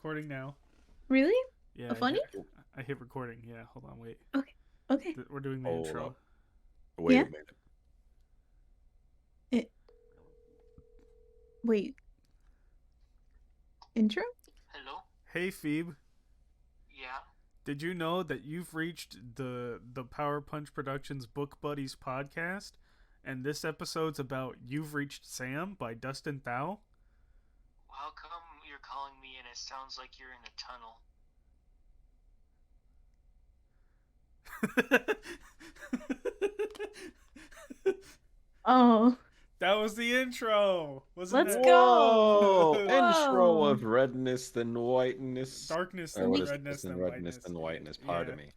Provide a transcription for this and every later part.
recording now. Really? Yeah, A funny? I hit recording. Yeah, hold on, wait. Okay. Okay. We're doing the Hold intro. up. Wait Yeah. a minute. It, wait. Intro? Hello? Hey, Phoebe. Yeah. Did you know that you've reached the Power Punch Productions Book Buddies podcast, and this episode's about "You've Reached Sam" by Dustin Thau? How come you're calling me and it sounds like you're in a tunnel? Oh, That was the intro. Wasn't let's it? go. Whoa! Intro Whoa. of redness then whiteness. Darkness Or than what is redness than than redness whiteness. than whiteness? Pardon me.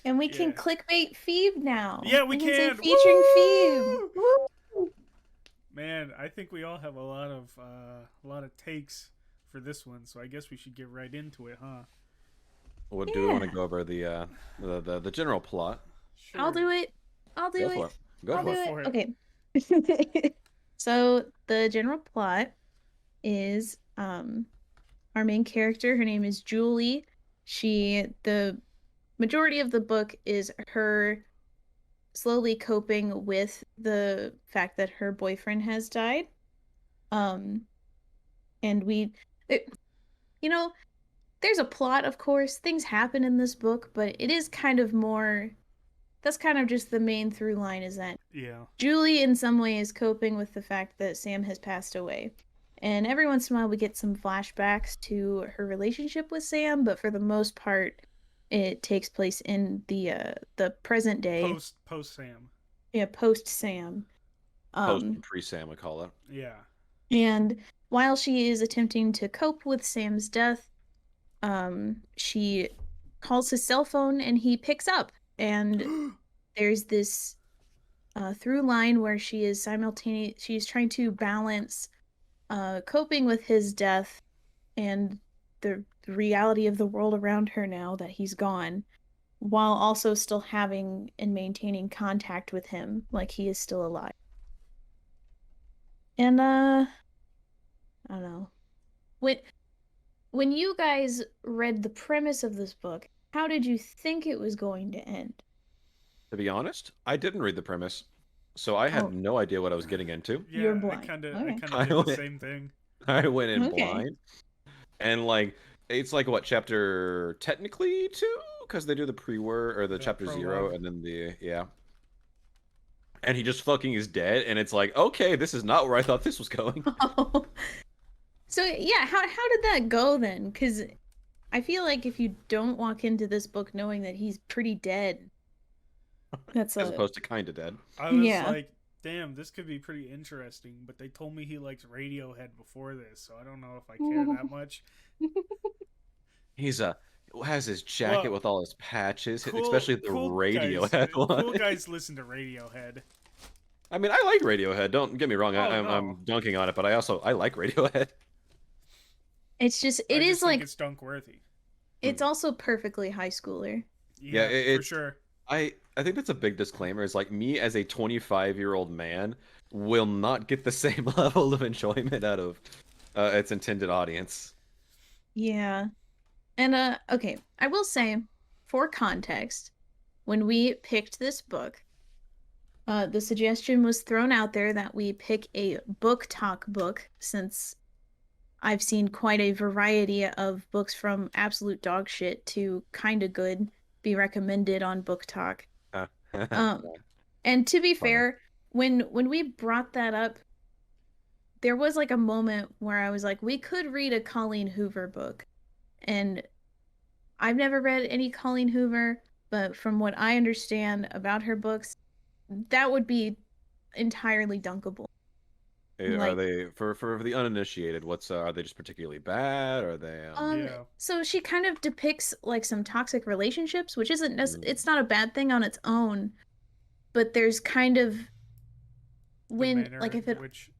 And we can Yeah. clickbait Phoebe now. Yeah, we can say can. featuring Woo! Phoebe. Woo! Man, I think we all have a lot of takes for this one, so I guess we should get right into it, huh? Well, do we want to Yeah. go over the general plot? Sure. I'll do it. I'll do Go it. for it. Go I'll for do it. for it. Okay. So the general plot is our main character, her name is Julie. The majority of the book is her slowly coping with the fact that her boyfriend has died. And you know, there's a plot, of course. Things happen in this book, but it is kind of more. That's kind of just the main through line is that Yeah. Julie, in some way, is coping with the fact that Sam has passed away. And every once in a while, we get some flashbacks to her relationship with Sam, but for the most part, it takes place in the present day. Post Sam. Yeah, post Sam. Post and pre-Sam, we call it. Yeah. And while she is attempting to cope with Sam's death, she calls his cell phone and he picks up. And there's this through line where she is she's trying to balance coping with his death and the reality of the world around her now that he's gone, while also still having and maintaining contact with him like he is still alive. And I don't know. When you guys read the premise of this book, how did you think it was going to end? To be honest, I didn't read the premise, so I had Oh. no idea what I was getting into. Yeah, You're blind. I kind of Okay. did the same thing. I went in Okay. blind, and it's like what chapter technically 2, because they do the pre-word or the chapter prologue. 0, and then and he just fucking is dead, and it's like, okay, this is not where I thought this was going. Oh. So yeah, how did that go then? Because I feel like if you don't walk into this book knowing that he's pretty dead, that's As opposed to kind of dead. I was Yeah. like, damn, this could be pretty interesting, but they told me he likes Radiohead before this, so I don't know if I care that much. He's has his jacket Well, with all his patches, Cool- especially the cool Radiohead guys, one. Cool guys listen to Radiohead. I mean, I like Radiohead. Don't get me wrong. Oh, I'm no. dunking on it, but I like Radiohead. It's just I it just is think like it's Dunkworthy. it's also perfectly high schooler. Yeah, for it's- sure. I think that's a big disclaimer. Is like me as a 25-year-old man will not get the same level of enjoyment out of its intended audience. Yeah. And okay, I will say, for context, when we picked this book, the suggestion was thrown out there that we pick a book talk book, since I've seen quite a variety of books from absolute dog shit to kinda good be recommended on Book Talk. And to be Funny. fair, when we brought that up, there was like a moment where I was like, we could read a Colleen Hoover book. And I've never read any Colleen Hoover, but from what I understand about her books, that would be entirely dunkable. Are like- they for the uninitiated? Are they just particularly bad? Are they? Yeah. So she kind of depicts like some toxic relationships, which isn't Mm. it's not a bad thing on its own, but there's kind of The when manner like if in it which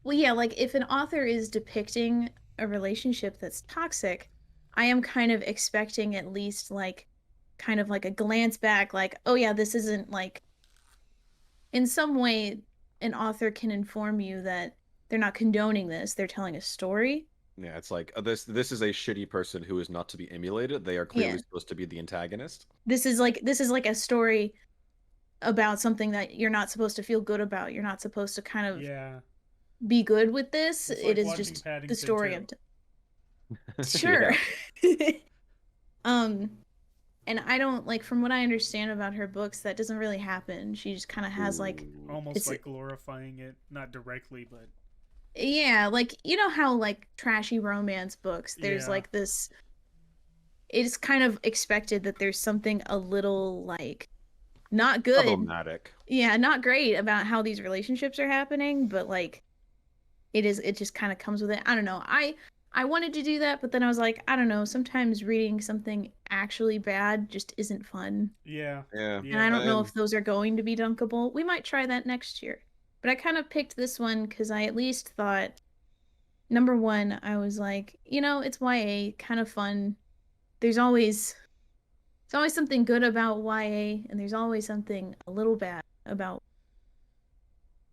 well yeah, like if an author is depicting a relationship that's toxic, I am kind of expecting at least like kind of like a glance back, like, oh yeah, this isn't like in some way an author can inform you that they're not condoning this, they're telling a story. Yeah, it's like this is a shitty person who is not to be emulated. They are clearly Yeah. supposed to be the antagonist. This is like a story about something that you're not supposed to feel good about. You're not supposed to kind of Yeah. be good with this. It's It like is watching just the Paddington story 2. of sure. um and I don't like, from what I understand about her books, that doesn't really happen. She just kind of has like Ooh. Almost it's like glorifying it, not directly, but yeah, like you know how like trashy romance books, there's Yeah. like this, it's kind of expected that there's something a little like not good, Problematic. yeah, not great about how these relationships are happening, but like it just kind of comes with it. I don't know. I wanted to do that, but then I was like, I don't know, sometimes reading something actually bad just isn't fun. yeah. Yeah. And I don't know And if those are going to be dunkable. We might try that next year. But I kind of picked this one because I at least thought, number one, I was like, you know, it's YA, kind of fun. There's always something good about YA, and there's always something a little bad about.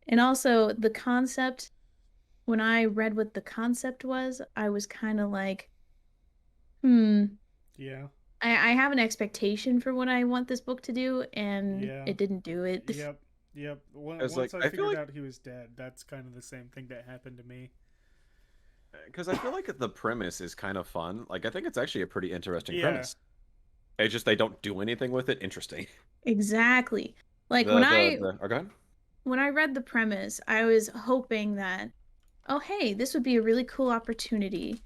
And also the concept, when I read what the concept was, I was kind of like, hmm, Yeah. I have an expectation for what I want this book to do, and Yeah. it didn't do it. Yep. Yep. It's Once like, I I feel figured like- out he was dead, that's kind of the same thing that happened to me. because I feel like the premise is kind of fun. Like I think it's actually a pretty interesting Yeah. premise. It's just they don't do anything with it interesting. Exactly. Like Go ahead. when I read the premise, I was hoping that, oh hey, this would be a really cool opportunity.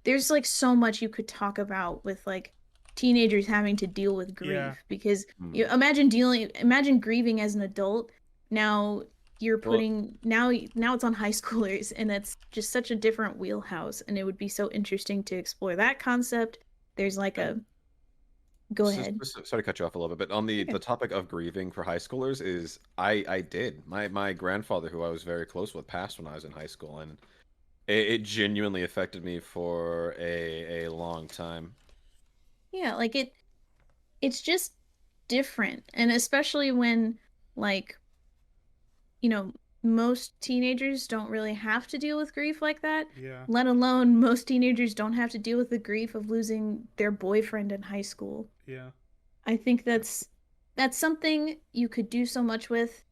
There's like so much you could talk about with like teenagers having to deal with grief, Yeah. because Hmm. you imagine grieving as an adult. Now you're Well- putting now it's on high schoolers, and it's just such a different wheelhouse, and it would be so interesting to explore that concept. There's like a go ahead. Sorry to cut you off a little bit, but on the Okay. topic of grieving for high schoolers is I did my grandfather, who I was very close with, passed when I was in high school, and it genuinely affected me for a long time. Yeah, like it's just different, and especially when like, you know, most teenagers don't really have to deal with grief like that, Yeah. let alone most teenagers don't have to deal with the grief of losing their boyfriend in high school. Yeah. I think that's something you could do so much with.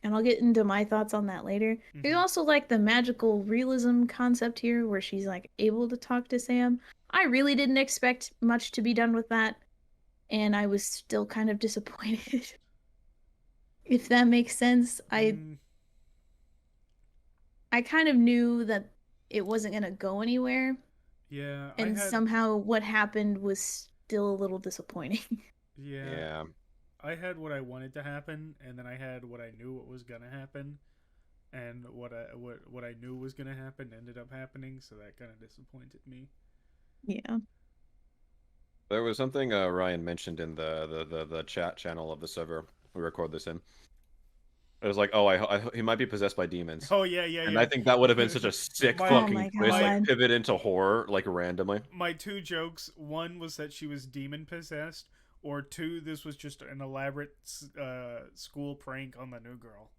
And I'll get into my thoughts on that later. There's Mhm. also like the magical realism concept here where she's like able to talk to Sam. I really didn't expect much to be done with that, and I was still kind of disappointed. If that makes sense. Mm, I kind of knew that it wasn't going to go anywhere, yeah. and somehow what happened was still a little disappointing. Yeah. Yeah. I had what I wanted to happen, and then I had what I knew what was gonna happen, and what I knew was gonna happen ended up happening. So that kind of disappointed me. Yeah. There was something Ryan mentioned in the chat channel of the server we record this in. It was like, oh, he might be possessed by demons. Oh yeah, yeah, And yeah. I think that would have been such a sick My- fucking Oh my twist, like God. pivot into horror, like randomly. My two jokes: one was that she was demon possessed, or two, this was just an elaborate school prank on the new girl.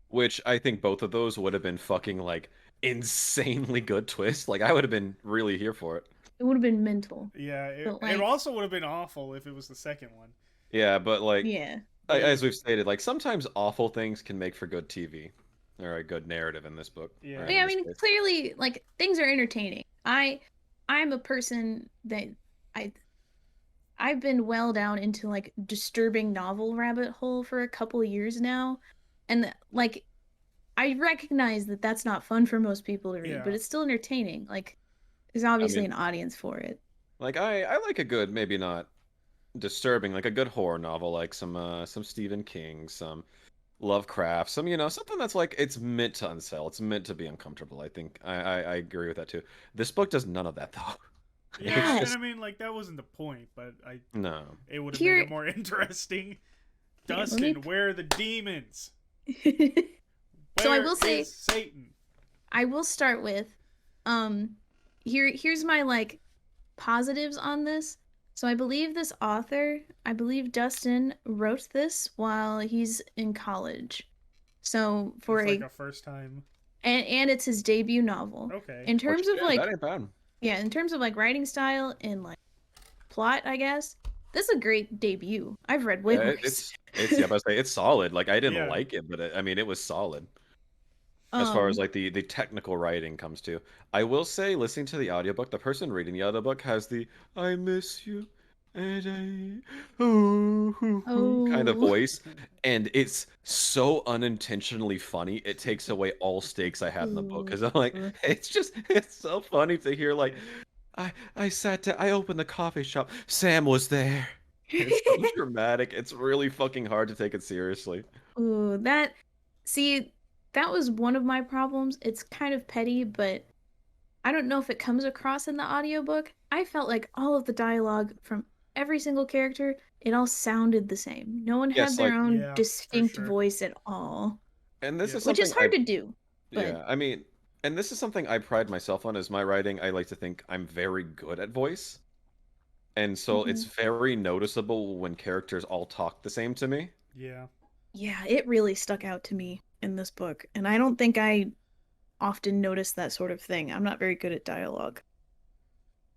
Which I think both of those would have been fucking like insanely good twists. Like I would have been really here for it. It would have been mental. Yeah, But, it like- also would have been awful if it was the second one. Yeah, but like Yeah. as we've stated, like sometimes awful things can make for good TV or a good narrative in this book. Yeah. or But in yeah, I this mean, case. clearly, like things are entertaining. I'm a person that I've been well down into like disturbing novel rabbit hole for a couple of years now, and like I recognize that that's not fun for most people to read, Yeah. but it's still entertaining. Like there's obviously mean- an audience for it. Like I like a good, maybe not disturbing, like a good horror novel, like some Stephen King, some Lovecraft, some something that's like it's meant to unsettle, it's meant to be uncomfortable. I think I agree with that too. This book does none of that though. Yeah, It's and I mean, like that wasn't the point, but No. it would have Here- made it more interesting. Yeah, let Dustin, me- where are the demons? So I Where will say- is Satan? I will start with here's my like positives on this. So I believe this author, I believe Dustin wrote this while he's in college. So for It's a like a first time. and it's his debut novel. Okay. In terms of like, that ain't bad. yeah, in terms of like writing style and like plot, I guess this is a great debut. I've read way Yeah, worse. it's yeah, but I say it's solid. Like I didn't Yeah. like it, but I mean it was solid. As far as like the technical writing comes to, I will say, listening to the audiobook, the person reading the audiobook has the "I miss you" and kind of Oh. voice, and it's so unintentionally funny. It takes away all stakes I had in the book because I'm like, Ooh. it's so funny to hear like, I sat down, I opened the coffee shop, Sam was there. It's so dramatic. It's really fucking hard to take it seriously. Ooh, see, that was one of my problems. It's kind of petty, but I don't know if it comes across in the audiobook. I felt like all of the dialogue from every single character, it all sounded the same. No one had Yes, their like, own Yeah, for distinct sure. voice at all, and this Yeah. is which is something I hard to do. But Yeah, I mean, and this is something I pride myself on is my writing. I like to think I'm very good at voice. And so it's Mhm. very noticeable when characters all talk the same to me. Yeah. Yeah, it really stuck out to me in this book, and I don't think I often notice that sort of thing. I'm not very good at dialogue.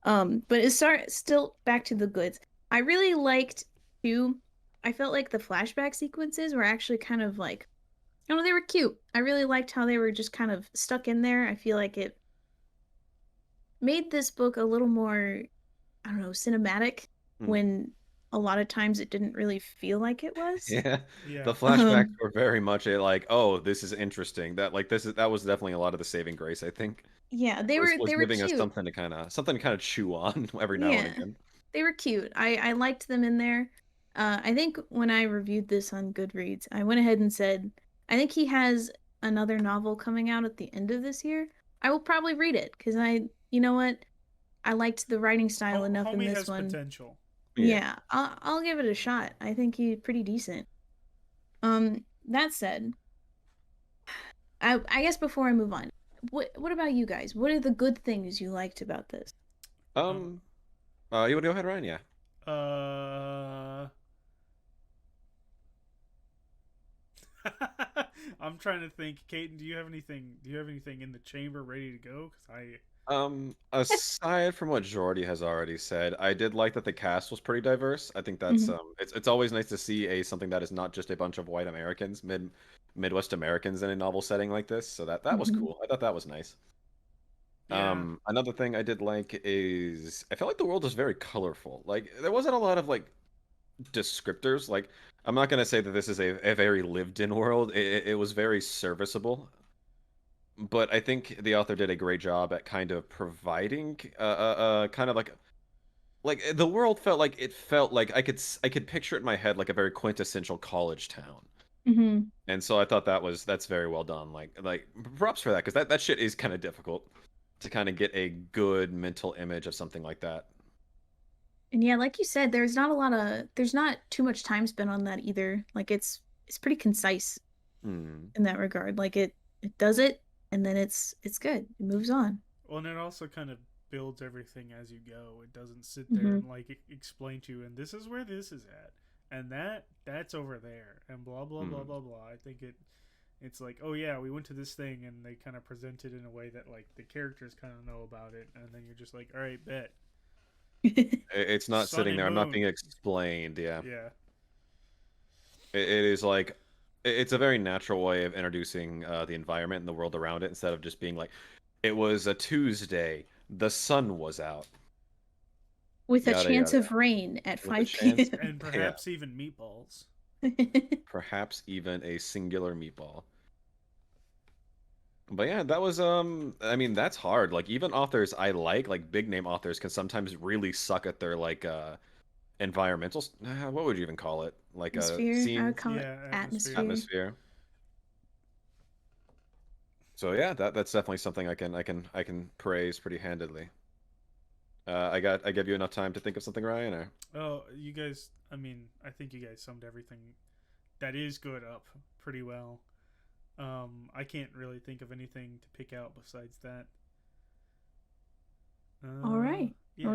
But still back to the goods. I really liked too. I felt like the flashback sequences were actually kind of like, I don't know, they were cute. I really liked how they were just kind of stuck in there. I feel like it made this book a little more, I don't know, cinematic Hmm. when a lot of times it didn't really feel like it was. Yeah. Yeah. The flashbacks were very much a like, oh, this is interesting. That was definitely a lot of the saving grace, I think. Yeah, they Was were giving us cute. something to kind of chew on every now and Yeah, again. they were cute. I liked them in there. I think when I reviewed this on Goodreads, I went ahead and said, I think he has another novel coming out at the end of this year. I will probably read it because you know what? I liked the writing style enough in Homie this has one. potential. Yeah. Yeah, I'll give it a shot. I think he's pretty decent. That said, I guess before I move on, what about you guys? What are the good things you liked about this? Um you want to go ahead, Ryan? Yeah. Uh, I'm trying to think. Kaiten, do you have anything? Do you have anything in the chamber ready to go? Because Aside from what Jordy has already said, I did like that the cast was pretty diverse. I think that's Mhm. it's always nice to see something that is not just a bunch of white Americans, Midwest Americans in a novel setting like this. So that was Mhm. cool. I thought that was nice. yeah, Another thing I did like is I felt like the world was very colorful. Like there wasn't a lot of like descriptors. Like I'm not gonna say that this is a very lived-in world. It was very serviceable, but I think the author did a great job at kind of providing kind of like the world felt like I could picture it in my head like a very quintessential college town. Mhm. And so I thought that's very well done. Like props for that because that shit is kind of difficult to kind of get a good mental image of something like that. And yeah, like you said, there's not too much time spent on that either. Like it's pretty concise Hmm. in that regard. Like it does it and then it's good. It moves on. well, and it also kind of builds everything as you go. It doesn't sit there Mhm. and like explain to you, and this is where this is at, and that's over there, and blah blah blah Hmm. blah blah. I think it's like, oh yeah, we went to this thing, and they kind of present it in a way that like the characters kind of know about it, and then you're just like, all right, bet. It's not Sun sitting and there. I'm not moon. being explained. Yeah. Yeah. It is like it's a very natural way of introducing the environment and the world around it instead of just being like it was a Tuesday, the sun was out, With a yada chance yada, of rain at with a 5 chance, p.m. And yeah, perhaps even meatballs. perhaps even a singular meatball. But yeah, that was I mean that's hard. Like even authors I like big name authors can sometimes really suck at their like environmental what would you even call it? Like Atmosphere, I would scenes, call it Yeah, atmosphere. atmosphere. atmosphere. So yeah, that's definitely something I can praise pretty handedly. I gave you enough time to think of something, Ryan, or Oh, you guys. I mean, I think you guys summed everything that is good up pretty well. I can't really think of anything to pick out besides that. All right. Yeah.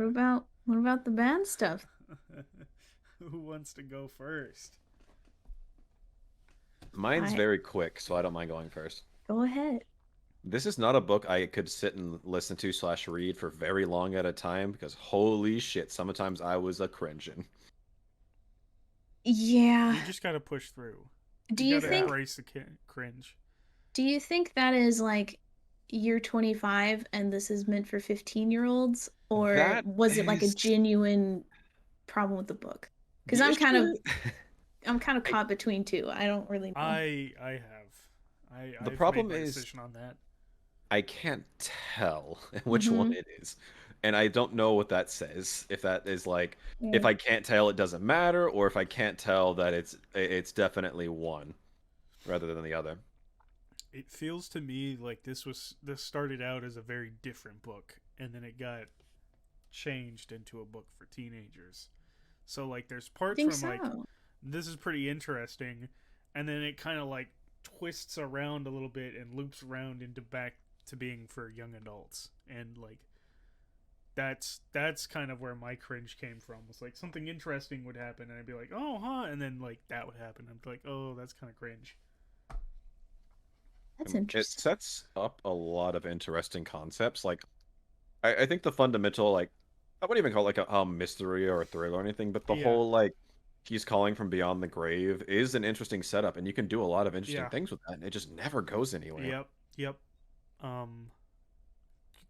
What about the bad stuff? Who wants to go first? mine's I very quick, so I don't mind going first. Go ahead. This is not a book I could sit and listen to / read for very long at a time because holy shit, sometimes I was a cringing. Yeah. You just gotta push through. Do you you gotta think embrace the cringe? do you think that is like you're 25 and this is meant for 15-year-olds, or That was it like a is genuine problem with the book? Because the I'm kind of issue. I'm caught between two. I don't really know. I have. The I've problem made my is- decision on that. I can't tell which one Mhm. it is. And I don't know what that says. If that is like, if Yeah. I can't tell, it doesn't matter, or if I can't tell that it's definitely one rather than the other. It feels to me like this started out as a very different book, and then it got changed into a book for teenagers. So like, there's I parts think where I'm like, so. this is pretty interesting, and then it kind of like twists around a little bit and loops around into back to being for young adults, and like that's kind of where my cringe came from. Was like something interesting would happen and I'd be like, oh huh, and then like that would happen, I'd be like, oh, that's kind of cringe. That's It interesting. sets up a lot of interesting concepts. Like, I think the fundamental, like, I wouldn't even call it like a mystery or a thriller or anything, but the Yeah. whole, like, he's calling from beyond the grave is an interesting setup, and you can do a lot of interesting Yeah. things with that, and it just never goes anywhere. Yep. Um,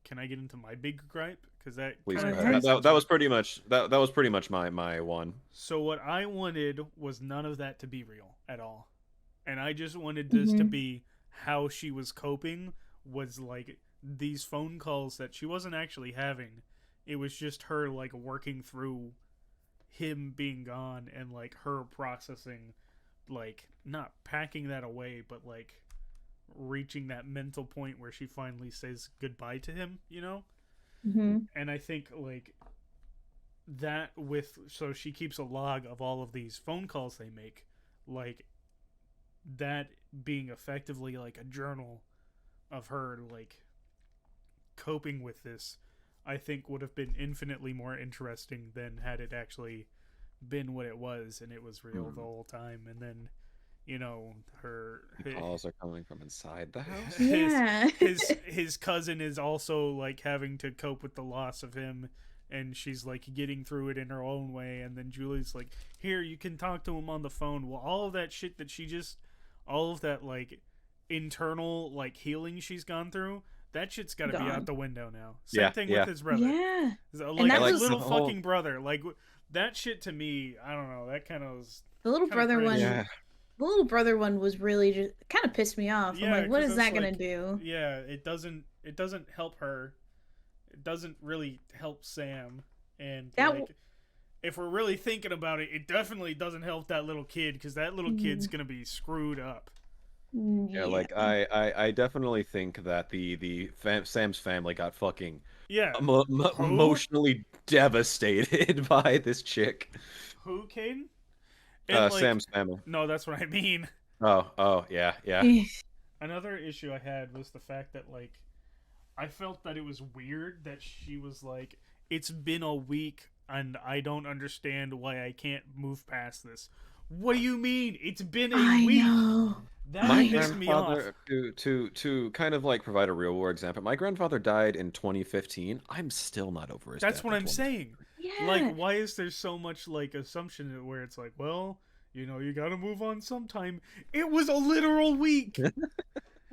can I get into my big gripe? Because that Please kinda go Alright. ahead. ties That into- was pretty much that was pretty much my one. So what I wanted was none of that to be real at all. And I just wanted this to Mhm. be how she was coping, was like these phone calls that she wasn't actually having. It was just her like working through him being gone and like her processing, like not packing that away, but like reaching that mental point where she finally says goodbye to him, you know? Hmm. And I think like that with, so she keeps a log of all of these phone calls they make, like that being effectively like a journal of her like coping with this, I think would have been infinitely more interesting than had it actually been what it was and it was real the whole time. And then, you know, Calls are coming from inside the house. his, Yeah. his cousin is also like having to cope with the loss of him, and she's like getting through it in her own way, and then Julie's like, here, you can talk to him on the phone. Well, all of that shit that all of that like internal like healing she's gone through, that shit's gotta be Gone. out the window now. Same Yeah, thing yeah. with his brother. Yeah. Like that his was- little the whole- fucking brother. Like that shit to me, I don't know, that kind of was The little Kinda brother cringe. one. Yeah. The little brother one was really just kind of pissed me off. Yeah, I'm like, what 'cause is that it's gonna like- do? yeah, it doesn't help her. It doesn't really help Sam. And That like, if we're really thinking about it, it definitely doesn't help that little kid, because that little kid's gonna be screwed up. Yeah, like I definitely think that Sam's family got fucking Yeah. emotionally devastated by this chick. Who, Caden? And, like, Sam's family. No, that's what I mean. Oh, yeah. Another issue I had was the fact that like I felt that it was weird that she was like, it's been a week and I don't understand why I can't move past this. What do you mean? It's been a I week. know. That My pissed me off. grandfather, to kind of like provide a real world example, my grandfather died in 2015. I'm still not over his That's death what in I'm saying. Yeah. Like, why is there so much like assumption where it's like, well, you know, you gotta move on sometime. It was a literal week.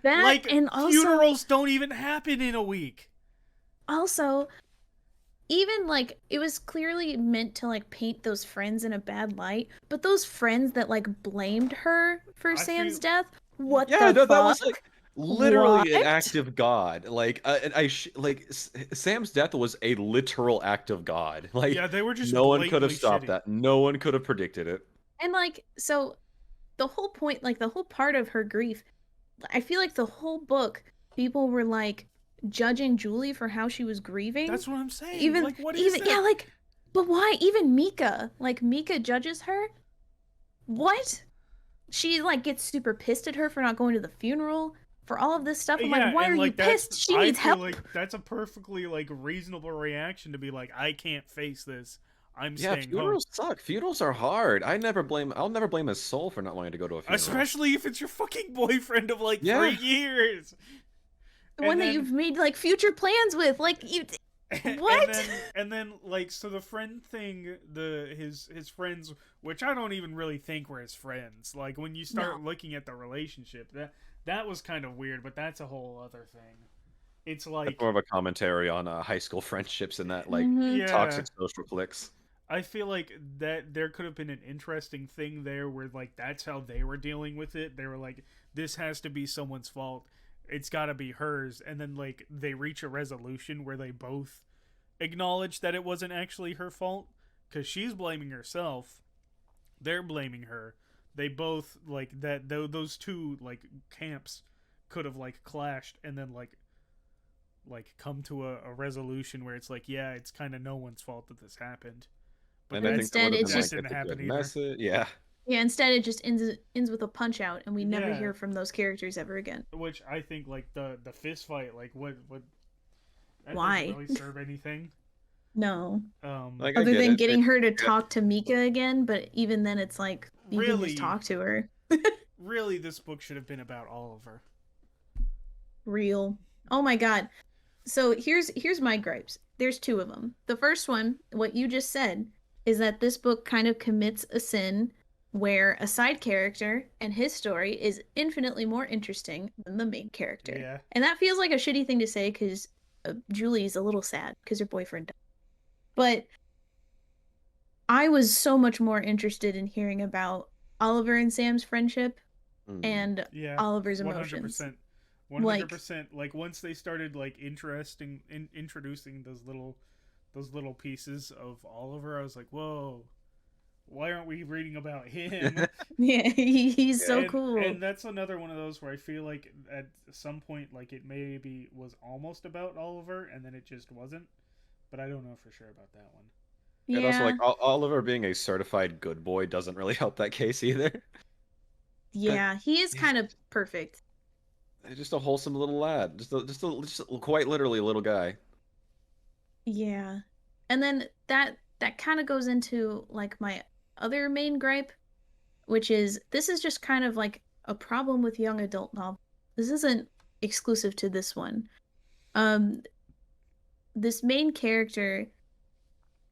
that Like, and also funerals don't even happen in a week. even like it was clearly meant to like paint those friends in a bad light, but those friends that like blamed her for I Sam's feel- death, what Yeah, the no, fuck? that was like literally an What? act of God. Like, Sam's death was a literal act of God. Like, Yeah, they were just no one could have blatantly stopped shitty. that. No one could have predicted it. And like so the whole point, like the whole part of her grief, I feel like the whole book people were like judging Julie for how she was grieving. That's what I'm saying. even like, what is even that? yeah, like but why even Mika? Like Mika judges her? What? She like gets super pissed at her for not going to the funeral, for all of this stuff. I'm Yeah, like, why and, are you like, that's- pissed? She I needs feel help. Like that's a perfectly like reasonable reaction to be like, I can't face this. I'm Yeah, staying home. funerals suck. Funerals are hard. I'll never blame a soul for not wanting to go to a funeral. Especially if it's your fucking boyfriend of like Yeah. 3 years. The one that you've made like future plans with, like you. What? And then like so the friend thing, his friends, which I don't even really think were his friends. Like when you start looking at the relationship, that was kind of weird, but that's a whole other thing. It's like more of a commentary on high school friendships and that like toxic social cliques. I feel like that there could have been an interesting thing there where like that's how they were dealing with it. They were like, this has to be someone's fault. It's got to be hers. And then like they reach a resolution where they both acknowledge that it wasn't actually her fault because she's blaming herself. They're blaming her. They both like that. Those two like camps could have like clashed and then like come to a resolution where it's like, yeah, it's kind of no one's fault that this happened. But And I think instead that it's would've just been, didn't like, a happen good either. message. Yeah. Yeah, instead it just ends with a punch out, and we never Yeah. hear from those characters ever again. Which I think like the fist fight, like what that Why? doesn't really serve anything. No. Like, I Other get than it. getting her to Yeah. talk to Mika again, but even then it's like you can Really? just talk to her. Really, this book should have been about Oliver. Real. Oh my god. So here's my gripes. There's two of them. The first one, what you just said, is that this book kind of commits a sin where a side character and his story is infinitely more interesting than the main character. Yeah. And that feels like a shitty thing to say because Julie's a little sad because her boyfriend died. But I was so much more interested in hearing about Oliver and Sam's friendship and Yeah. Oliver's emotions. 100%. 100%. Like once they started like introducing those little pieces of Oliver, I was like, whoa, why aren't we reading about him? Yeah, he's so and, cool. And that's another one of those where I feel like at some point, like it maybe was almost about Oliver, and then it just wasn't. But I don't know for sure about that one. Yeah. And also, like, Oliver being a certified good boy doesn't really help that case either. Yeah, he is kind of perfect. He's just a wholesome little lad. Just quite literally a little guy. Yeah. And then that kind of goes into like my other main gripe, which is this is just kind of like a problem with young adult novels. This isn't exclusive to this one. This main character,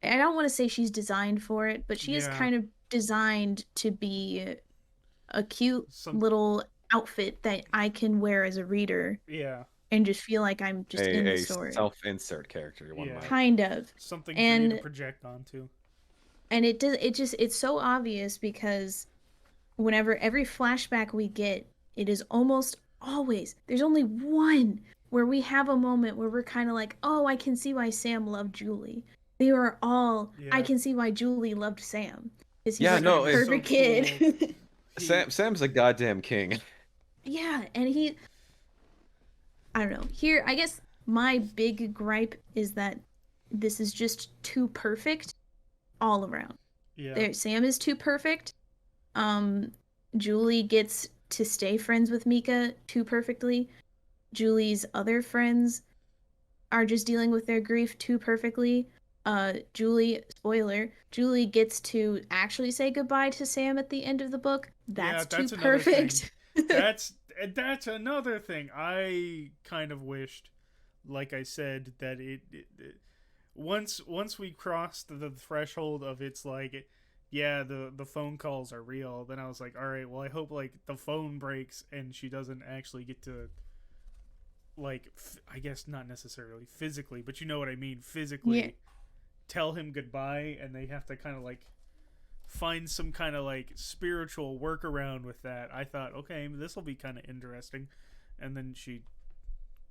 I don't want to say she's designed for it, but she is kind of designed to be a cute little outfit that I can wear as a reader. Yeah. And just feel like I'm just in the story. A self-insert character. One might. Kind of. Something for you to project onto. And it's so obvious because whenever every flashback we get, it is almost always, there's only one where we have a moment where we're kind of like, oh, I can see why Sam loved Julie. They were all, I can see why Julie loved Sam. He's like a perfect kid. Cool. Sam's a goddamn king. Yeah, and I don't know. Here, I guess my big gripe is that this is just too perfect all around. Yeah. Sam is too perfect. Julie gets to stay friends with Mika too perfectly. Julie's other friends are just dealing with their grief too perfectly. Julie gets to actually say goodbye to Sam at the end of the book. That's too perfect. That's another thing. I kind of wished, like I said, that it once we crossed the threshold of it's like, yeah, the phone calls are real, then I was like, all right, well, I hope like the phone breaks and she doesn't actually get to, like, I guess not necessarily physically, but you know what I mean, physically tell him goodbye, and they have to kind of like find some kind of like spiritual workaround with that. I thought, okay, this will be kind of interesting. And then she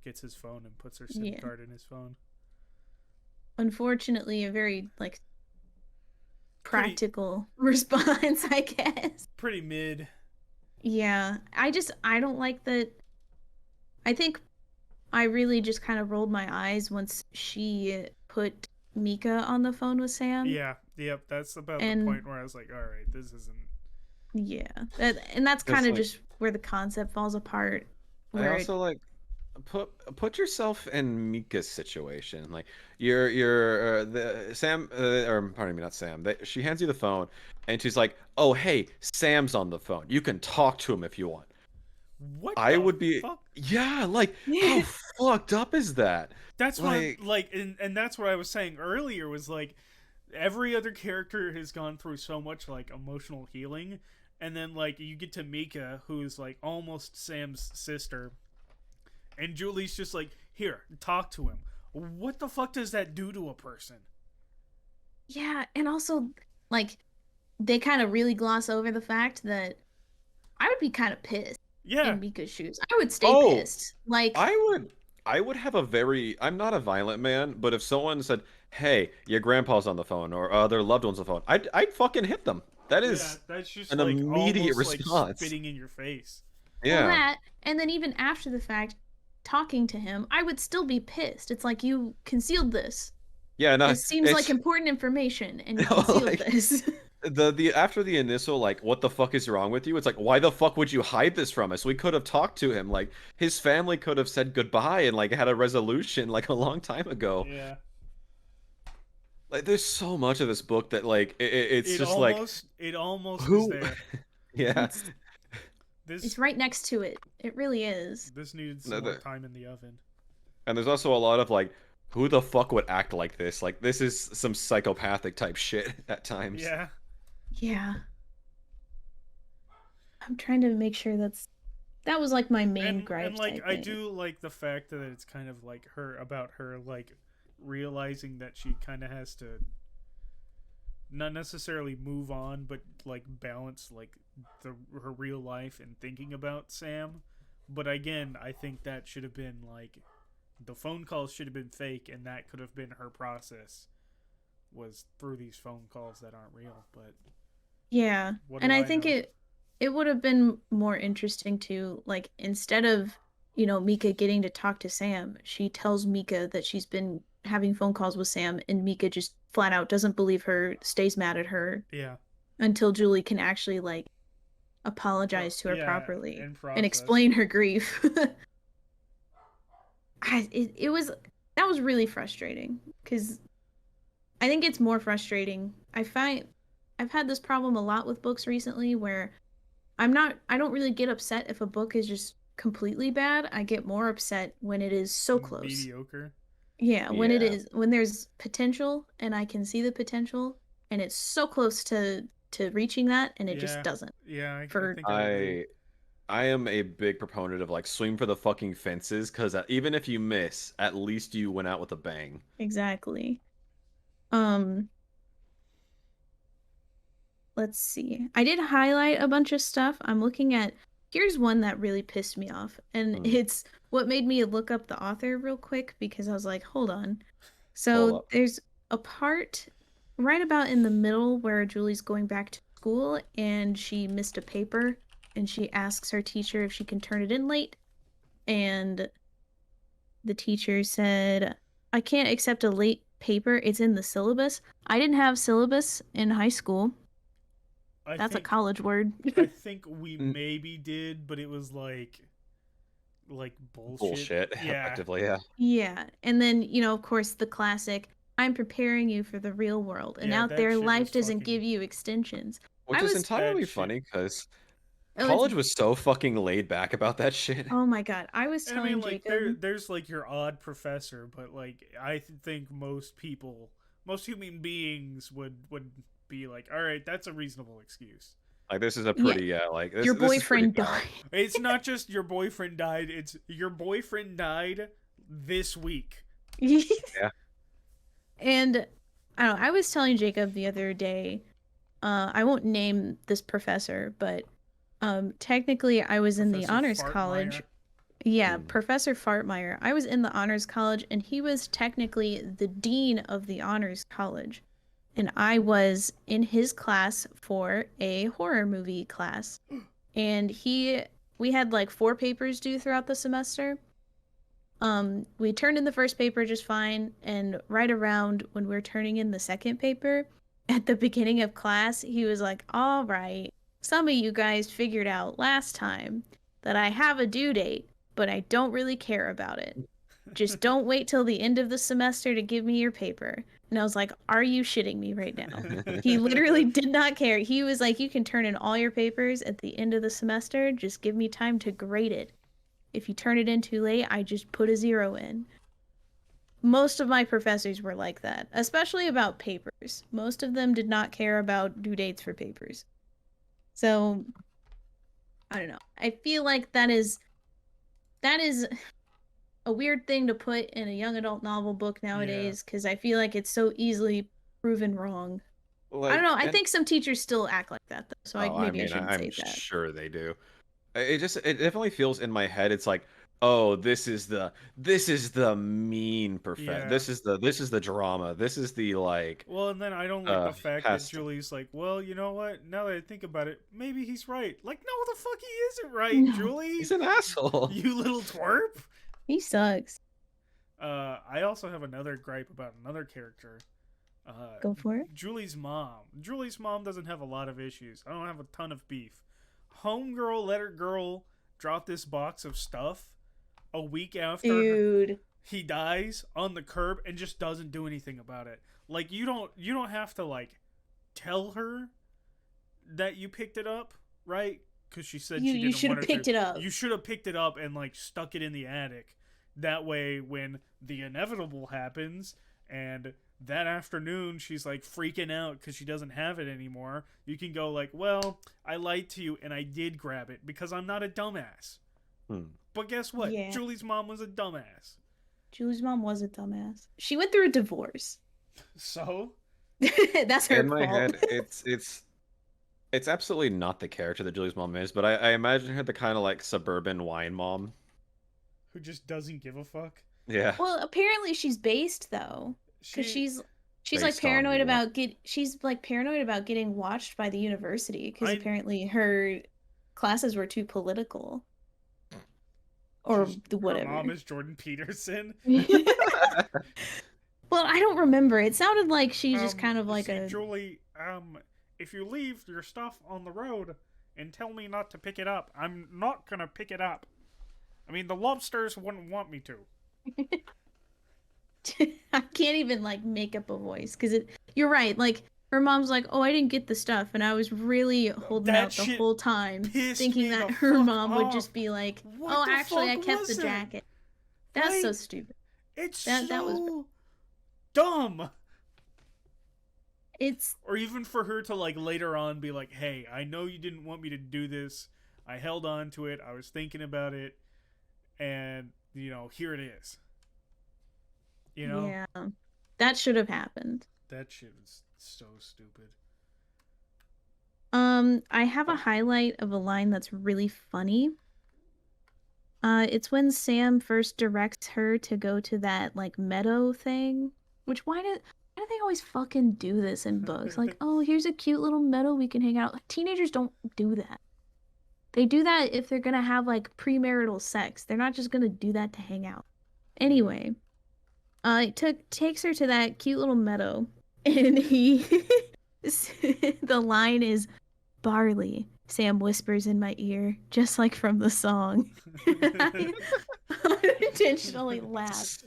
gets his phone and puts her SIM card in his phone. Unfortunately, a very like practical response, I guess. Pretty mid. Yeah, I don't like that. I think I really just kind of rolled my eyes once she put Mika on the phone with Sam. Yeah, yep, that's about the point where I was like, all right, this isn't. Yeah, and that's kind of like, just where the concept falls apart. I also like put yourself in Mika's situation. Like you're the Sam, or pardon me, not Sam. She hands you the phone, and she's like, "Oh, hey, Sam's on the phone. You can talk to him if you want." What I the would be, fuck? yeah, like how fucked up is that? That's Like, what like and that's what I was saying earlier was like every other character has gone through so much like emotional healing, and then like you get to Mika, who's like almost Sam's sister, and Julie's just like, here, talk to him. What the fuck does that do to a person? Yeah, and also like they kind of really gloss over the fact that I would be kind of pissed Yeah, in Mika's shoes. I would stay oh, pissed. Like, I would have a very, I'm not a violent man, but if someone said, "Hey, your grandpa's on the phone," or their loved one's on the phone, I'd fucking hit them. That yeah, is that's just an like immediate almost like response. spitting in your face. well, Yeah. that, and then even after the fact, talking to him, I would still be pissed. It's like you concealed this. Yeah, no, This seems like it's important information, and you concealed like this. the after the initial like, what the fuck is wrong with you? It's like, why the fuck would you hide this from us? We could have talked to him. Like his family could have said goodbye and like had a resolution like a long time ago. Yeah, Like there's so much of this book that like it's just like it almost is who there. yeah. It's This right next to it. It really is. this needed No, some more the- time in the oven. And there's also a lot of like, who the fuck would act like this? Like this is some psychopathic type shit at times. Yeah. Yeah. I'm trying to make sure that was like my main gripe. And like I think. do like the fact that it's kind of like her like realizing that she kind of has to not necessarily move on, but like balance like her real life and thinking about Sam. But again, I think that should have been like the phone calls should have been fake, and that could have been her process was through these phone calls that aren't real. But Yeah. what And do I I think know? it would have been more interesting to like instead of, Mika getting to talk to Sam, she tells Mika that she's been having phone calls with Sam and Mika just flat out doesn't believe her, stays mad at her Yeah, until Julie can actually like apologize to her yeah, properly and and explain her grief. It was that was really frustrating because I think it's more frustrating. I've had this problem a lot with books recently where I don't really get upset if a book is just completely bad. I get more upset when it is so close. mediocre. Yeah, Yeah. when there's potential and I can see the potential and it's so close to reaching that and it just Yeah. doesn't. Yeah, I For- think I agree. I am a big proponent of like swing for the fucking fences because even if you miss, at least you went out with a bang. Exactly. Let's see. I did highlight a bunch of stuff. I'm looking at here's one that really pissed me off. And Hmm. it's what made me look up the author real quick because I was like, hold on. Hold So up. there's a part right about in the middle where Julie's going back to school and she missed a paper and she asks her teacher if she can turn it in late. And the teacher said, I can't accept a late paper. It's in the syllabus. I didn't have syllabus in high school. I That's a think, college word. I think we Mm. maybe did, but it was like bullshit. Bullshit. Yeah. Effectively, yeah. Yeah. And then, of course, the classic, I'm preparing you for the real world. And Yeah, out that there, shit was life doesn't fucking- give you extensions. Which I is was- entirely Bad shit. funny because Oh, it's- college was so fucking laid back about that shit. Oh my God. I was And I telling mean, like Jacob. there's like your odd professor, but like I think most human beings would be like, all right, that's a reasonable excuse. Like this is a pretty like this, Your this is pretty boyfriend valid. died. It's not just your boyfriend died; it's your boyfriend died this week. And I don't know, I was telling Jacob the other day, I won't name this professor, but technically I was in the Professor honors Fartmeyer. college. Yeah, Hmm. Professor Fartmeyer. I was in the honors college and he was technically the dean of the honors college. And I was in his class for a horror movie class. And we had like 4 papers due throughout the semester. We turned in the first paper just fine, and right around when we were turning in the second paper, at the beginning of class, he was like, "All right, some of you guys figured out last time that I have a due date, but I don't really care about it. Just don't wait till the end of the semester to give me your paper." And I was like, are you shitting me right now? He literally did not care. He was like, you can turn in all your papers at the end of the semester. Just give me time to grade it. If you turn it in too late, I just put a 0 in. Most of my professors were like that, especially about papers. Most of them did not care about due dates for papers. So, I don't know. I feel like that is a weird thing to put in a young adult novel book nowadays because I feel like it's so easily proven wrong. I don't know. I think some teachers still act like that though, so maybe I shouldn't say I'm that. sure they do. It definitely feels in my head. It's like, oh, this is the mean Yeah. This is the drama. This is the like. Well, and then I don't like the fact that pest. Julie's like, well, you know what? Now that I think about it, maybe he's right. Like, no, the fuck he isn't right, No. Julie. He's an asshole. You little twerp. He sucks. I also have another gripe about another character. Go for it. Julie's mom. Julie's mom doesn't have a lot of issues. I don't have a ton of beef. Homegirl let her girl drop this box of stuff a week after Dude. he dies on the curb and just doesn't do anything about it. Like you don't have to like tell her that you picked it up, right? Because she said she didn't. You should have picked it up. You should have picked it up and like stuck it in the attic. That way, when the inevitable happens and that afternoon she's like freaking out because she doesn't have it anymore, you can go like, well, I lied to you and I did grab it because I'm not a dumbass. But guess what? Yeah. Julie's mom was a dumbass. Julie's mom was a dumbass. She went through a divorce. So that's her In my fault. head, it's absolutely not the character that Julie's mom is, but I imagine her the kind of like suburban wine mom. who just doesn't give a fuck. Yeah. Well, apparently she's based though, because she's like Based on paranoid what? about paranoid about getting watched by the university because I- apparently her classes were too political. Or Her whatever. mom is Jordan Peterson. Well, I don't remember. It sounded like she's just kind of like see, a. Julie, if you leave your stuff on the road and tell me not to pick it up, I'm not gonna pick it up. I mean, the lobsters wouldn't want me to. I can't even like make up a voice because you're right. Like her mom's like, "Oh, I didn't get the stuff," and I was really holding That out the shit whole time, pissed thinking me that the her fuck mom would off. just be like, What "Oh, the actually, I fuck kept was the it? jacket." That's so Right? stupid. It's That so was- dumb. It's Or even for her to like later on be like, "Hey, I know you didn't want me to do this. I held on to it. I was thinking about it, and here it is." yeah, that should have happened. That shit was so stupid. I have a highlight of a line that's really funny. It's when Sam first directs her to go to that like meadow thing. Which why do they always fucking do this in books? Like, oh, here's a cute little meadow we can hang out. Like, teenagers don't do that. They do that if they're gonna have like premarital sex. They're not just gonna do that to hang out. Anyway, it takes her to that cute little meadow, and the line is, "Barley," Sam whispers in my ear, just like from the song. I unintentionally laughed.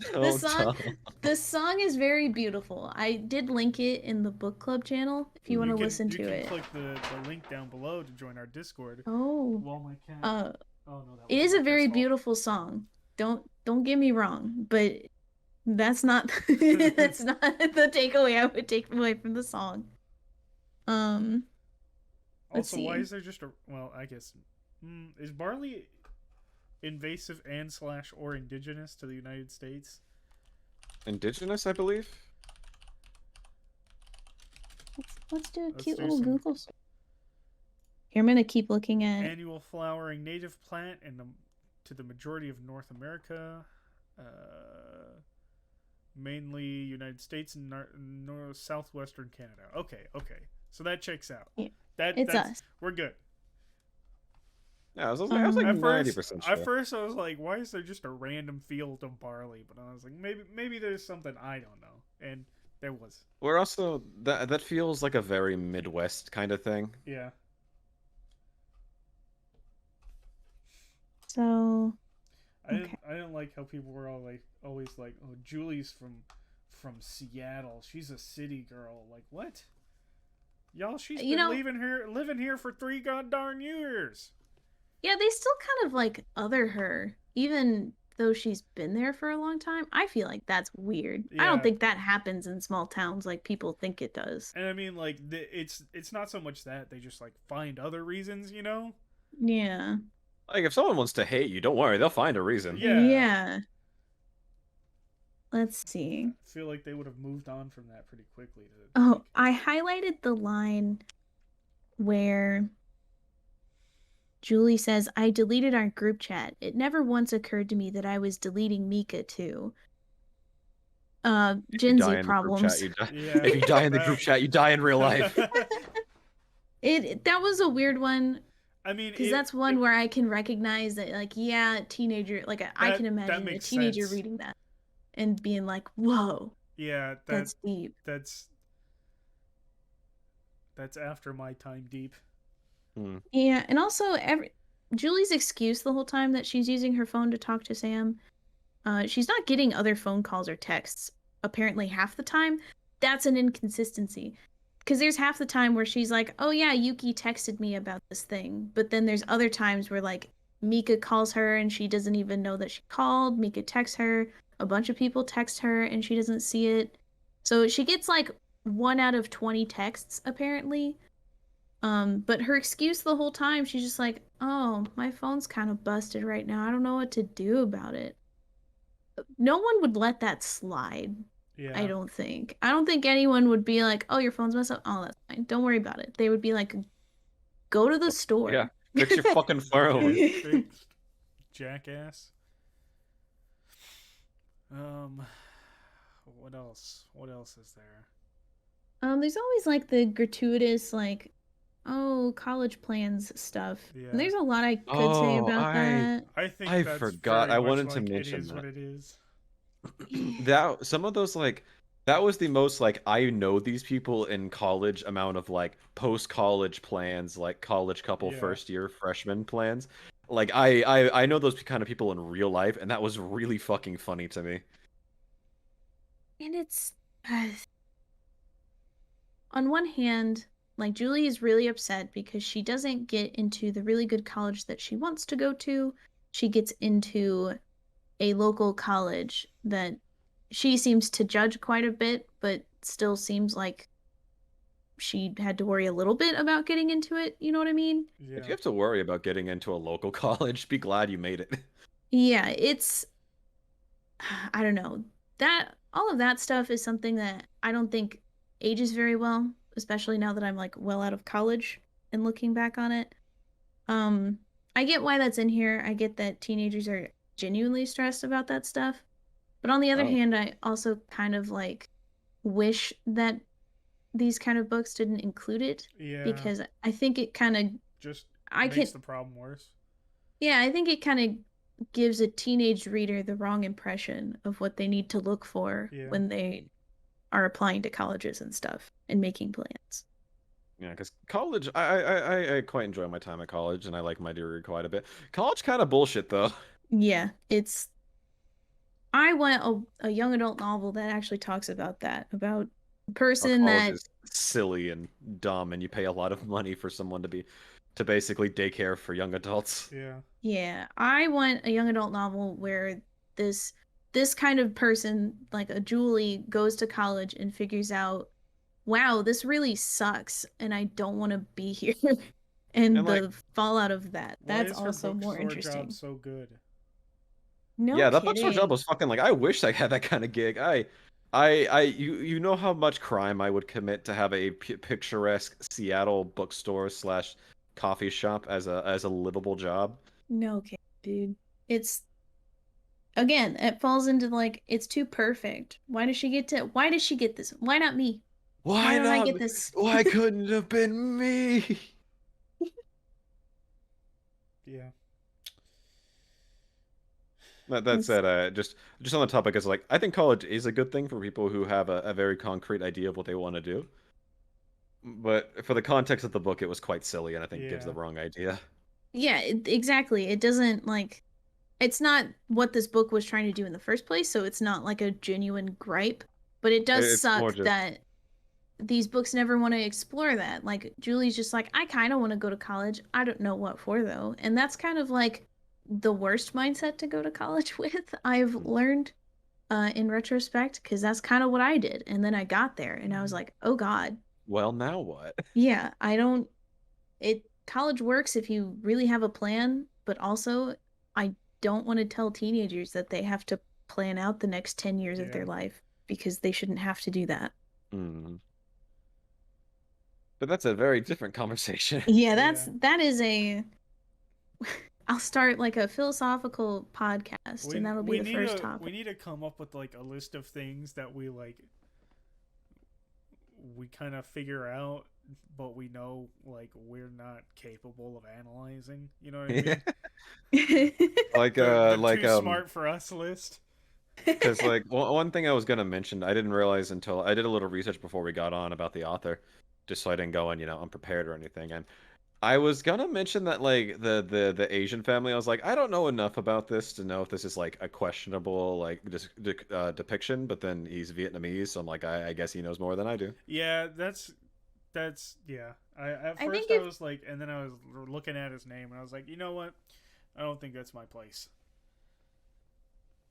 The song is very beautiful. I did link it in the book club channel if you want to listen to it. You can click the link down below to join our Discord. Oh. Well, my cat. Oh no, that it was is a my very cat's fault. beautiful song. Don't get me wrong, but that's not that's not the takeaway I would take away from the song. Let's Also, why see. is there just a? Well, I guess is barley invasive and / or indigenous to the United States? Indigenous, I believe. Let's do a Let's cute do little some- Google search. Here, I'm gonna keep looking at. Annual flowering native plant to the majority of North America, mainly United States and southwestern Canada. Okay, so that checks out. Yeah, That's us. We're good. Yeah, I was like At 90% sure. At first, I was like, "Why is there just a random field of barley?" But I was like, "Maybe there's something I don't know," and there was. We're also that feels like a very Midwest kind of thing. Yeah. So I didn't like how people were always like, "Oh, Julie's from Seattle. She's a city girl. Like, what? Y'all, she's You been know- living here for 3 goddamn years. Yeah, they still kind of like other her, even though she's been there for a long time. I feel like that's weird. I Yeah. don't think that happens in small towns like people think it does. And I mean, like, it's not so much that they just like find other reasons, you know? Yeah. Like, if someone wants to hate you, don't worry, they'll find a reason. Yeah. Yeah. Let's see. I feel like they would have moved on from that pretty quickly. Oh, I highlighted the line where Julie says, I deleted our group chat. It never once occurred to me that I was deleting Mika too. If you Gen die Z in the group problems. chat, you die. Yeah. If you die in the group chat, you die in real life. That was a weird one. I mean, Because that's one where I can recognize that, like, yeah, teenager, like, I That- can that imagine a makes teenager sense. reading that and being like, whoa, yeah, that's deep. that's after my time deep. Yeah, and also, Julie's excuse the whole time that she's using her phone to talk to Sam, she's not getting other phone calls or texts, apparently half the time. That's an inconsistency. Because there's half the time where she's like, oh yeah, Yuki texted me about this thing. But then there's other times where, like, Mika calls her and she doesn't even know that she called. Mika texts her. A bunch of people text her and she doesn't see it. So she gets, like, 1 out of 20 texts, apparently. But her excuse the whole time, she's just like, oh, my phone's kind of busted right now. I don't know what to do about it. No one would let that slide. Yeah. I don't think. I don't think anyone would be like, "Oh, your phone's messed up. Oh, that's fine. Don't worry about it." They would be like, "Go to the store." Yeah, fix your fucking phone. Fixed, jackass. What else? What else is there? There's always like the gratuitous, like, oh, college plans stuff. Yeah. And there's a lot I could say Oh, about that. I think I that's forgot. very I much wanted to like mention it is that. what it is. That some of those, like, that was the most, like, I know these people in college amount of, like, post-college plans, like college couple Yeah. first year freshman plans. Like, I know those kind of people in real life, and that was really fucking funny to me. And it's on one hand, like, Julie is really upset because she doesn't get into the really good college that she wants to go to. She gets into a local college that she seems to judge quite a bit, but still seems like she had to worry a little bit about getting into it. You know what I mean? Yeah. If you have to worry about getting into a local college, be glad you made it. Yeah, it's, I don't know. That all of that stuff is something that I don't think ages very well, especially now that I'm like well out of college and looking back on it. I get why that's in here. I get that teenagers are genuinely stressed about that stuff. But on the other Oh. hand, I also kind of like wish that these kind of books didn't include it Yeah. because I think it kind of just I makes can the problem worse. yeah, I think it kind of gives a teenage reader the wrong impression of what they need to look for Yeah. when they are applying to colleges and stuff and making plans. Yeah, because college, I quite enjoy my time at college, and I like my degree quite a bit. College kind of bullshit, though. Yeah, it's. I want a young adult novel that actually talks about that, about a person College that. is silly and dumb, and you pay a lot of money for someone to basically daycare for young adults. Yeah. Yeah, I want a young adult novel where this kind of person, like a Julie, goes to college and figures out, wow, this really sucks, and I don't want to be here. And And, the like, fallout of that. Why That's is her also more bookstore interesting. job so good? No Yeah, that kidding. bookstore job was fucking like, I wish I had that kind of gig. You know how much crime I would commit to have a picturesque Seattle bookstore / coffee shop as a livable job. No kidding, dude. It's again, it falls into like it's too perfect. Why does she get this? Why not me? Why don't I get this? Why couldn't it have been me? Yeah. That said, just on the topic, is like, I think college is a good thing for people who have a very concrete idea of what they want to do. But for the context of the book, it was quite silly, and I think gives Yeah. the wrong idea. Yeah, exactly. It doesn't like it's not what this book was trying to do in the first place, so it's not like a genuine gripe, But it does It's more suck just that these books never want to explore that. Like Julie's just like, I kind of want to go to college. I don't know what for though. And that's kind of like the worst mindset to go to college with. I've learned in retrospect because that's kind of what I did. And then I got there and I was like, oh God, well, now what? yeah, I don't. It college works if you really have a plan, but also I don't want to tell teenagers that they have to plan out the next 10 years of Yeah. their life because they shouldn't have to do that. Mm. But that's a very different conversation. Yeah, Yeah. that is a I'll start like a philosophical podcast and that'll be the first We topic. need to come up with like a list of things that we like. We kind of figure out, but we know like we're not capable of analyzing. You know what I mean? Like the too smart for us list. because like one thing I was gonna mention, I didn't realize until I did a little research before we got on about the author, just so I didn't go in, unprepared or anything. And I was gonna mention that like the Asian family, I was like, I don't know enough about this to know if this is like a questionable like depiction. But then he's Vietnamese, so I'm like, I guess he knows more than I do. Yeah, that's yeah. At I first think I was like, and then I was looking at his name and I was like, you know what? I don't think that's my place.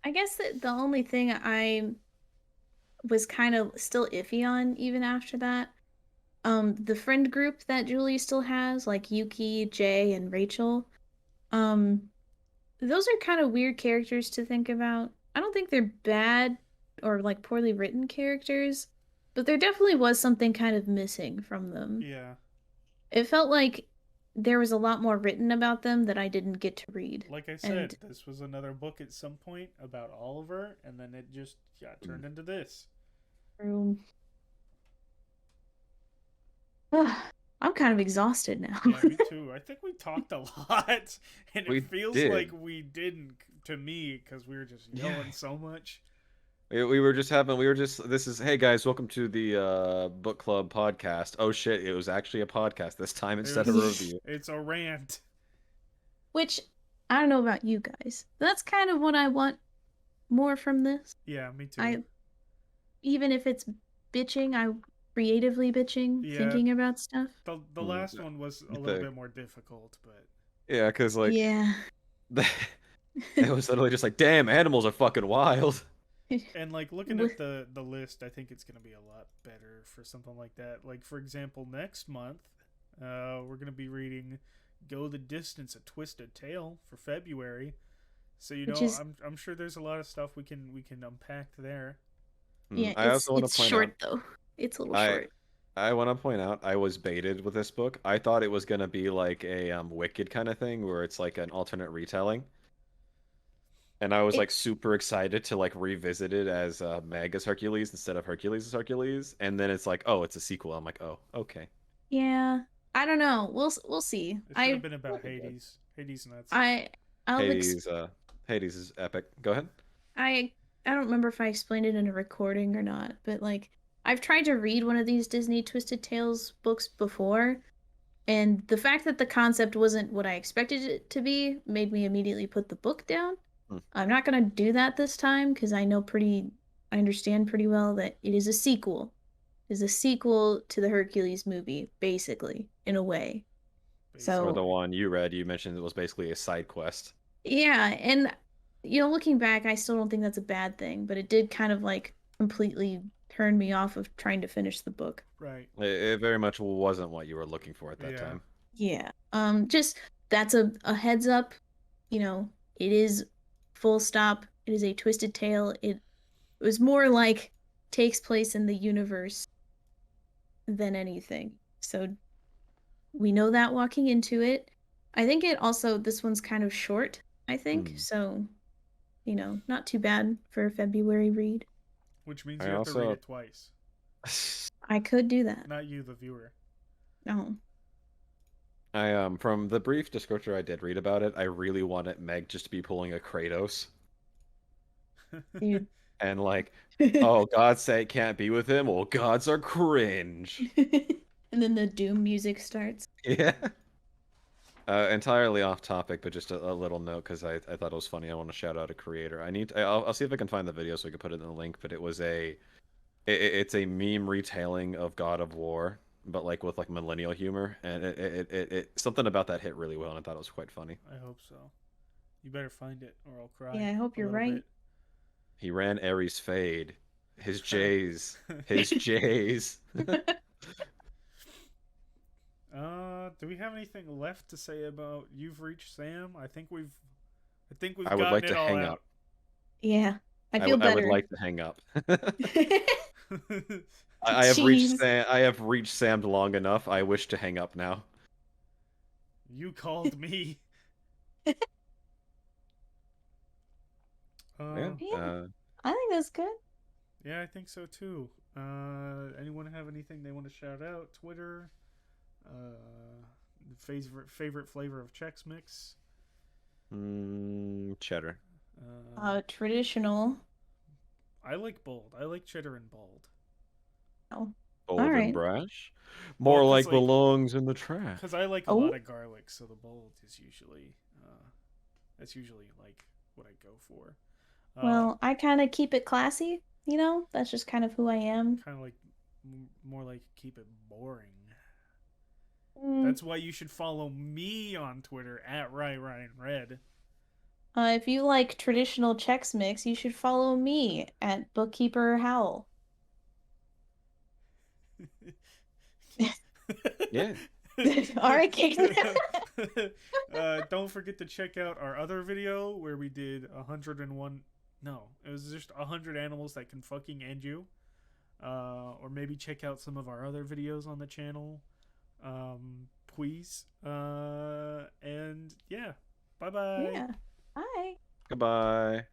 I guess that the only thing I was kind of still iffy on even after that, the friend group that Julie still has, like Yuki, Jay, and Rachel, those are kind of weird characters to think about. I don't think they're bad or like poorly written characters, but there definitely was something kind of missing from them. Yeah, It felt like there was a lot more written about them that I didn't get to read. like I said, this was another book at some point about Oliver, and then it just got turned into this. Um, I'm kind of exhausted now. Yeah, me too. I think we talked a lot, and We it feels did. like we didn't to me because we were just yelling so much. We were just this is, hey guys, welcome to the book club podcast. Oh shit, it was actually a podcast this time instead of a review. It's a rant. Which I don't know about you guys. But that's kind of what I want more from this. Yeah, me too. Even if it's bitching, I creatively bitching, Yeah. thinking about stuff. The last one was a little bit more difficult, but Yeah, because like Yeah. it was literally just like, damn, animals are fucking wild. and like looking at the list, I think it's gonna be a lot better for something like that. Like for example, next month, we're gonna be reading "Go the Distance: A Twisted Tale" for February. So Which is- I'm sure there's a lot of stuff we can unpack there. Yeah, I also want it's to point short out, though. It's a little short. I want to point out, I was baited with this book. I thought it was gonna be like a Wicked kind of thing, where it's like an alternate retelling. And I was like super excited to like revisit it as Meg as Hercules instead of Hercules as Hercules. And then it's like, oh, it's a sequel. I'm like, oh, okay. Yeah. I don't know. We'll see. It should have been about Hades. Hades nuts. I'll Hades is epic. Go ahead. I don't remember if I explained it in a recording or not, but like I've tried to read one of these Disney Twisted Tales books before, and the fact that the concept wasn't what I expected it to be made me immediately put the book down. I'm not gonna do that this time because I understand pretty well that it is a sequel. It is a sequel to the Hercules movie, basically, in a way. So For the one you read, you mentioned it was basically a side quest. yeah, and looking back, I still don't think that's a bad thing, but it did kind of like completely turn me off of trying to finish the book. Right. It very much wasn't what you were looking for at that time. Yeah. Just that's a heads up. It is full stop. It is a twisted tale. It was more like takes place in the universe than anything. So we know that walking into it. I think this one's kind of short, I think. So, not too bad for a February read. Which means you have to read it twice. I could do that. Not you, the viewer. No. From the brief descriptor I did read about it, I really wanted Meg just to be pulling a Kratos. Dude. And like, oh, God's sake, can't be with him. Well, gods are cringe. And then the doom music starts. Yeah. Entirely off topic, but just a little note because I thought it was funny. I want to shout out a creator. I'll see if I can find the video so we can put it in the link. But it was a It's a meme retelling of God of War, but like with like millennial humor, and something about that hit really well, and I thought it was quite funny. I hope so. You better find it, or I'll cry. Yeah, I hope a you're little right. bit. He ran Ares Fade, his J's, his J's. Do we have anything left to say about You've Reached Sam? I think we've I would gotten like it to all hang out. up. Yeah, I I feel I would better. like to hang up. I have reached Jeez. Sam. I have reached Sam long enough. I wish to hang up now. You called me. Yeah. Yeah. I think that's good. Yeah, I think so too. Anyone have anything they want to shout out? Twitter, favorite flavor of Chex Mix. Cheddar. Traditional. I like bold. I like cheddar and bold. Oh, Bold all and right. brash. Well, More 'cause, like like- belongs in the trash. Because I like a Oh. lot of garlic, so the bold is usually that's usually like what I go for. Well, I kind of keep it classy. You know, that's just kind of who I am. kind of like more like keep it boring. Mm. That's why you should follow me on Twitter at RyanRed. If you like traditional Chex Mix, you should follow me at Bookkeeper Howl. Yeah. All right, Caden. Don't forget to check out our other video where we did 101. No, it was just 100 animals that can fucking end you. Or maybe check out some of our other videos on the channel. Please. And yeah, bye bye. Yeah. Bye. Goodbye.